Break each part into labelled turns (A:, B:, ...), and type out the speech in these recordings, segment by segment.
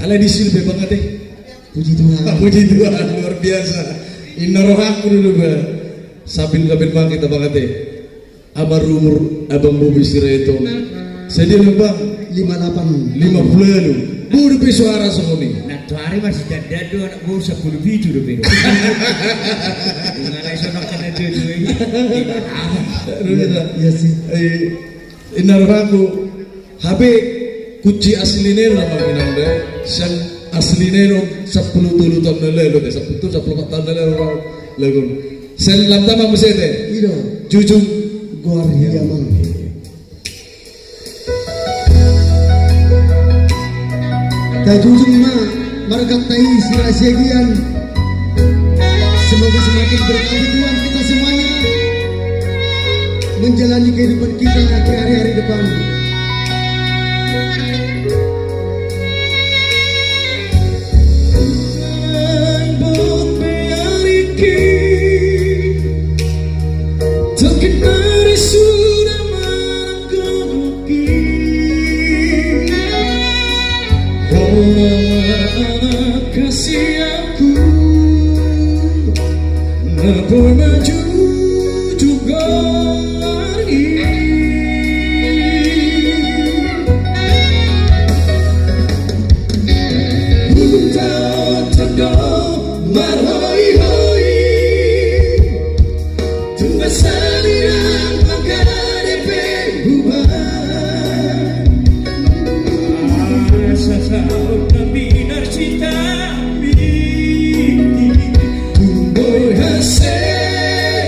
A: Ala di sini banget deh.
B: Puji Tuhan.
A: Puji Tuhan luar biasa. Inorohaku dulu ba. Sabil bang kita banget deh. Amar umur abang Bobi Sireto. Saya dia bang
B: 58.
A: 50 lalu. Buru pe suara semua nih.
C: Nah tuh hari masih dadu anak buru 10 biji udah bego. Nggak iso nak kena dadu ini.
B: Iya sih.
A: Inorohaku. Habe kunci aslinya nama minanda, yang aslinya 10 tahun lalu, 10 tahun lalu. Sen lanta mama sete,
B: Ido,
A: jujung,
B: gua ria mang. Ta jujung mah, margatai sirasiagian. Semoga semakin berkati Tuhan kita semuanya menjalani kehidupan kita di hari-hari depan.
A: kasih aku Napoy maju juga Buta tendo marhoi hoi Tunggu saliran magane perubahan
C: Sasaot na pinarcitami
A: Tumboy hasil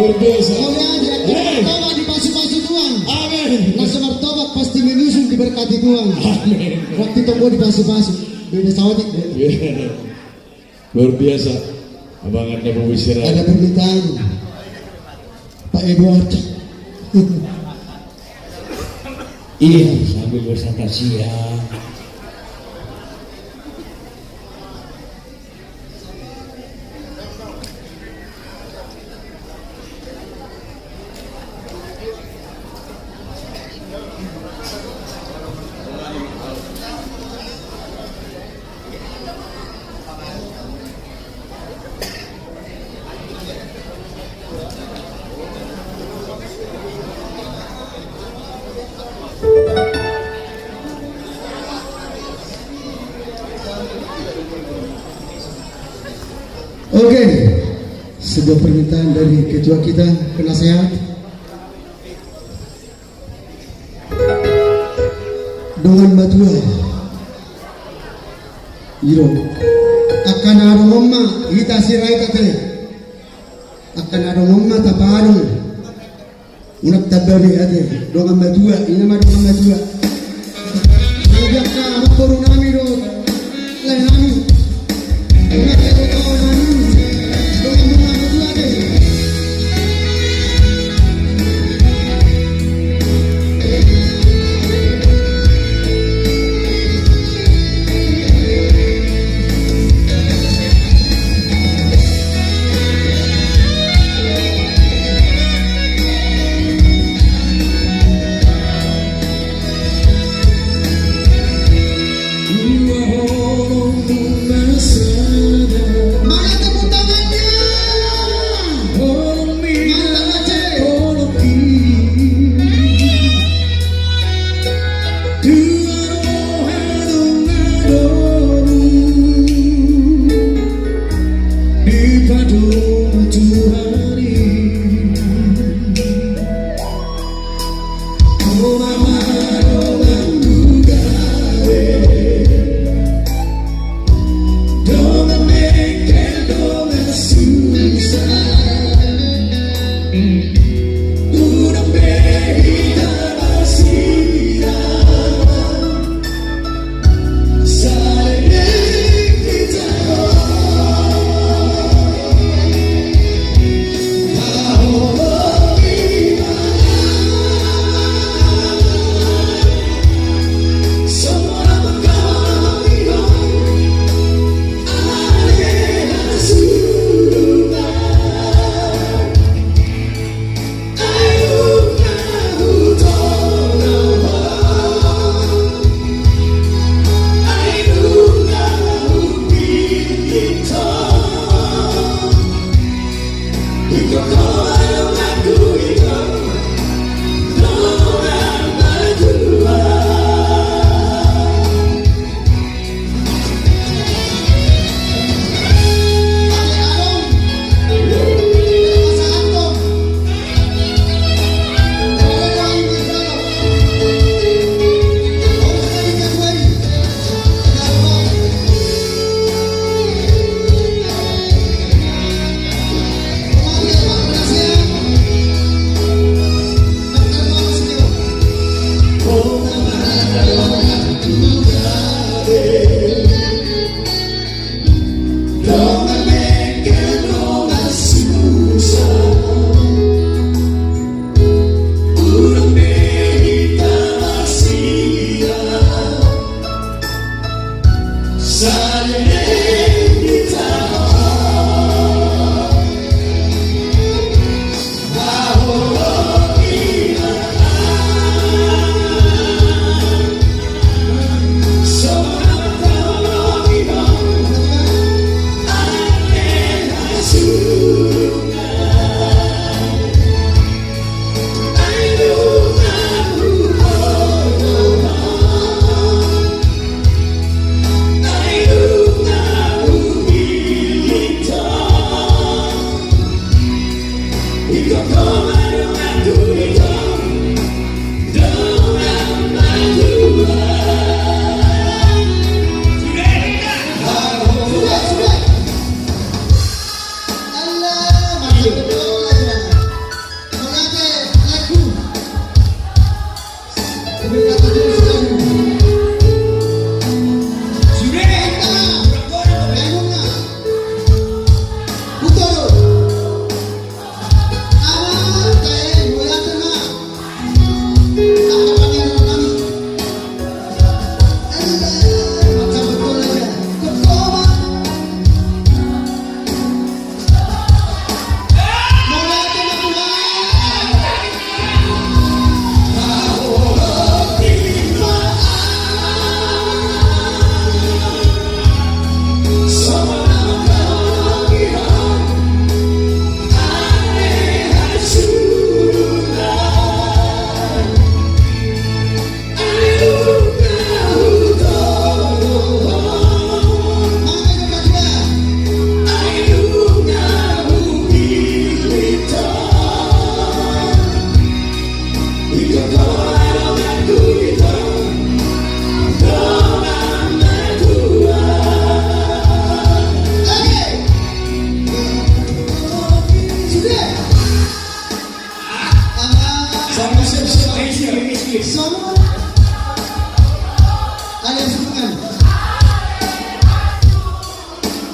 A: luar biasa.
B: Kau diajak martabak dipasu-pasu Tuhan.
A: Amin.
B: Nasi martabak pasti menyusun diberkati Tuhan.
A: Amin.
B: Waktu tunggu dipasu-pasu. Beda sawadik.
A: Luar biasa. Abang Anda mau
B: Ada
A: istirahat.
B: permintaan. Pak Edward.
C: Iya, sambil bersantap siang.
B: Oke, sebuah permintaan dari ketua kita, penasehat. Dengan batua, Iro, akan ada mama, kita sirai kate, akan ada mama taparung, unak tabari ate, dengan batua, ini mah dengan batua. Nabiak ka, aku turun nami do, lain nami, unak ate kau nami.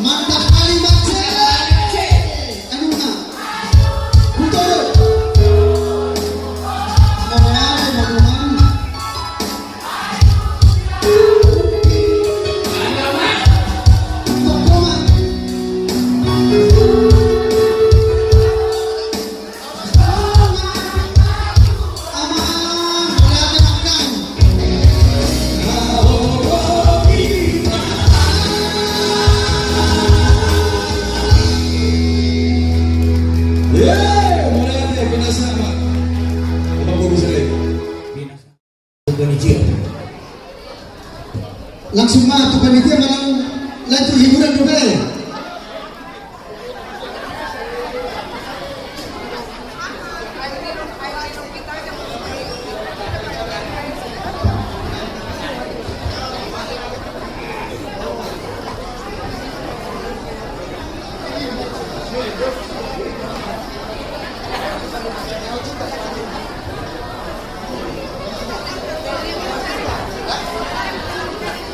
B: Mantap kalimat C. Anu na. Betul.
A: Mulai bersama Abang Bobi Sirait.
C: Panitia.
B: Langsung mah tuh panitia malam lanjut hiburan juga ya.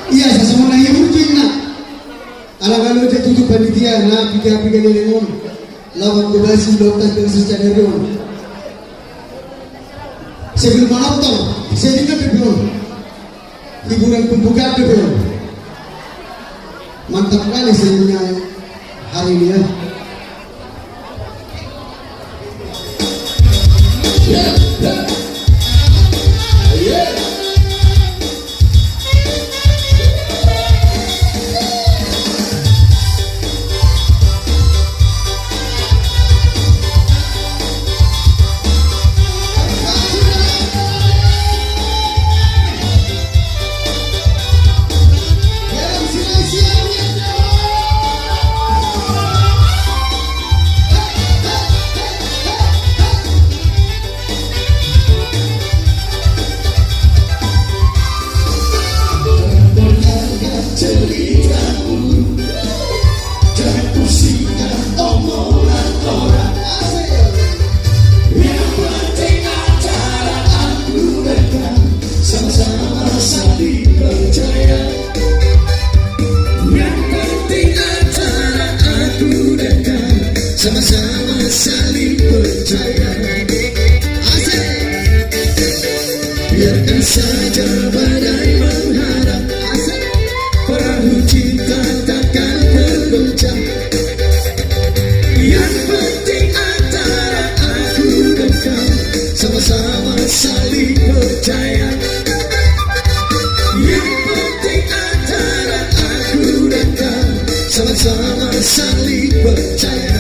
B: Iya, sesama hibur cina. Ala-ala aja tutup panitia, nah pikir-pikir lengon. Lawan kebasi dokter dan secara real. Sebelum menonton, saya dengar belum. Hiburan pembukaan belum. Mantap kali saya punya hari ini ya.
D: Sama-sama saling percaya. Asik. Biarkan saja badai mengharap. Asik. Perahu cinta takkan bergoncang. Yang penting antara aku dan kau sama-sama saling percaya. Yang penting antara aku dan kau sama-sama saling percaya.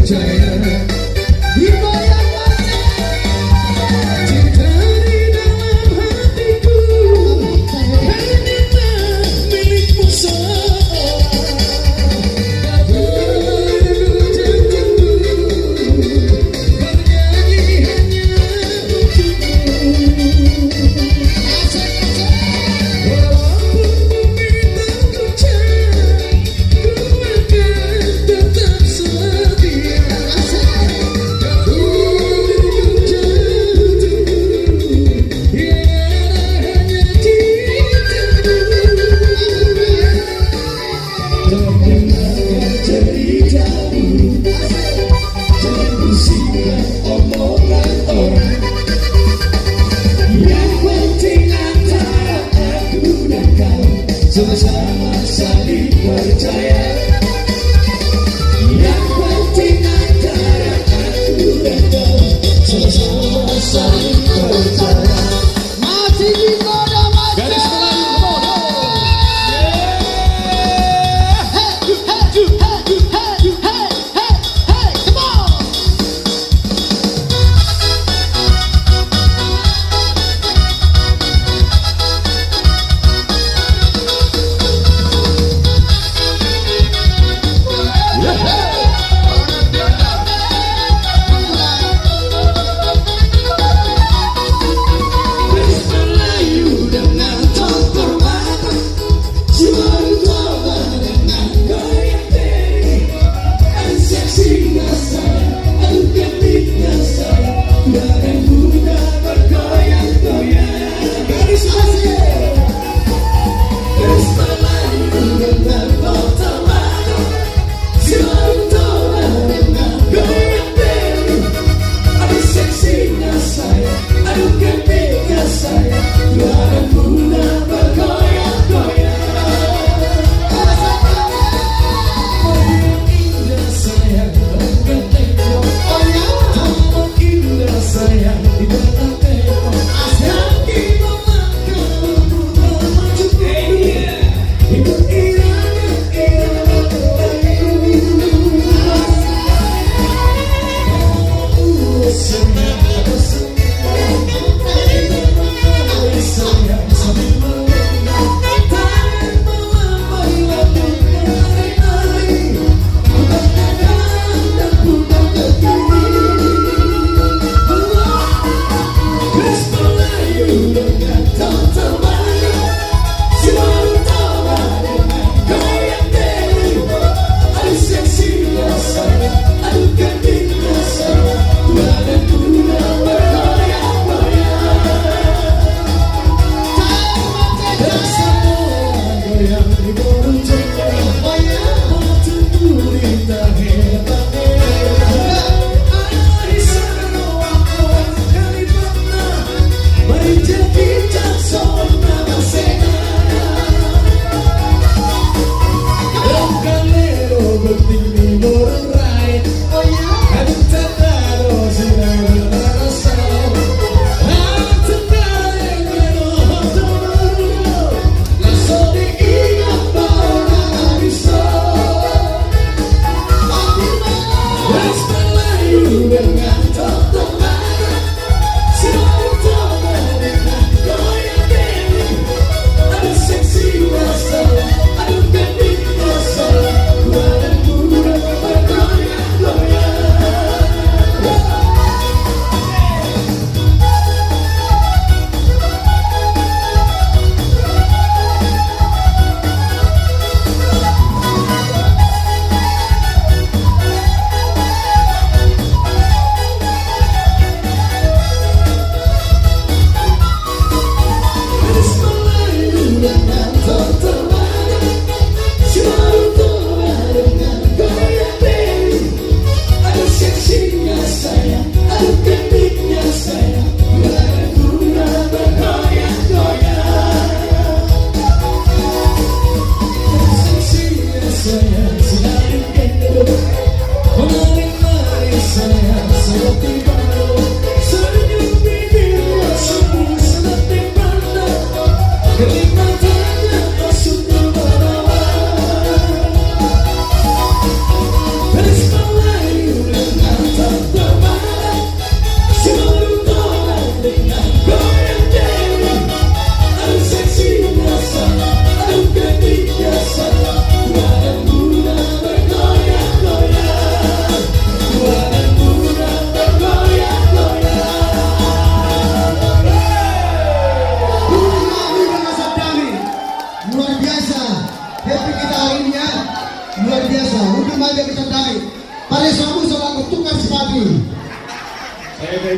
D: percaya. Cinta di dalam hatiku hanya milikmu seorang. Baru janjiku bernyanyi hanya untukmu. Walaupun bumi terguncang, ku akan tetap setia.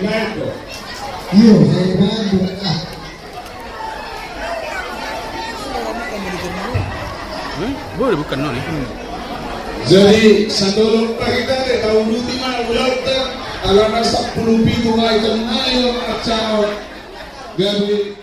E: Bando.
B: Iya, saya bantu.
F: Boleh bukan no nih.
E: Jadi satu kita deh tahun 25 bulan alam 10 pintu ngayon acara gabi